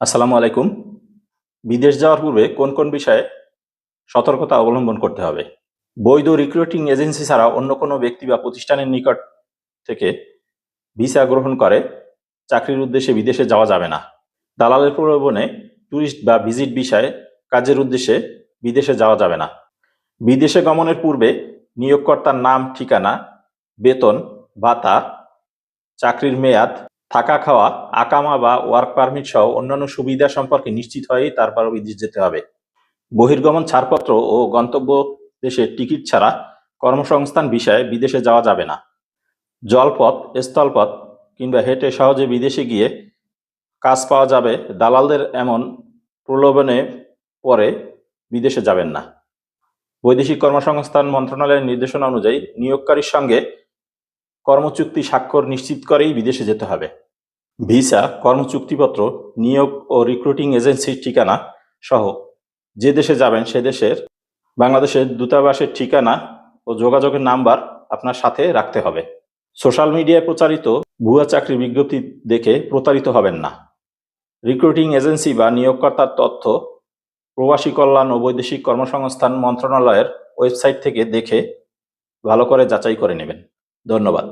আসসালামু আলাইকুম। বিদেশ যাওয়ার পূর্বে কোন কোন বিষয়ে সতর্কতা অবলম্বন করতে হবে? বৈধ রিক্রুটিং এজেন্সি ছাড়া অন্য কোনো ব্যক্তি বা প্রতিষ্ঠানের নিকট থেকে ভিসা গ্রহণ করে চাকরির উদ্দেশ্যে বিদেশে যাওয়া যাবে না। দালালের প্রলোভনে ট্যুরিস্ট বা ভিজিট ভিসায় কাজের উদ্দেশ্যে বিদেশে যাওয়া যাবে না। বিদেশে গমনের পূর্বে নিয়োগকর্তার নাম, ঠিকানা, বেতন, ভাতা, চাকরির মেয়াদ, থাকা খাওয়া, আকামা বা ওয়ার্ক পারমিট সহ অন্যান্য সুবিধা সম্পর্কে নিশ্চিত হয়েই তারপর বিদেশ যেতে হবে। বহির্গমন ছাড়পত্র ও গন্তব্য দেশের টিকিট ছাড়া কর্মসংস্থান ভিসায় বিদেশে যাওয়া যাবে না। জলপথ, স্থলপথ কিংবা হেঁটে সহজে বিদেশে গিয়ে কাজ পাওয়া যাবে দালালদের এমন প্রলোভনে পড়ে বিদেশে যাবেন না। বৈদেশিক কর্মসংস্থান মন্ত্রণালয়ের নির্দেশনা অনুযায়ী নিয়োগকারীর সঙ্গে কর্মচুক্তি স্বাক্ষর নিশ্চিত করেই বিদেশে যেতে হবে। ভিসা, কর্মচুক্তিপত্র, নিয়োগ ও রিক্রুটিং এজেন্সির ঠিকানা সহ যে দেশে যাবেন সে দেশের বাংলাদেশের দূতাবাসের ঠিকানা ও যোগাযোগের নাম্বার আপনার সাথে রাখতে হবে। সোশ্যাল মিডিয়ায় প্রচারিত ভুয়া চাকরির বিজ্ঞপ্তি দেখে প্রতারিত হবেন না। রিক্রুটিং এজেন্সি বা নিয়োগকর্তার তথ্য প্রবাসী কল্যাণ ও বৈদেশিক কর্মসংস্থান মন্ত্রণালয়ের ওয়েবসাইট থেকে দেখে ভালো করে যাচাই করে নেবেন। ধন্যবাদ।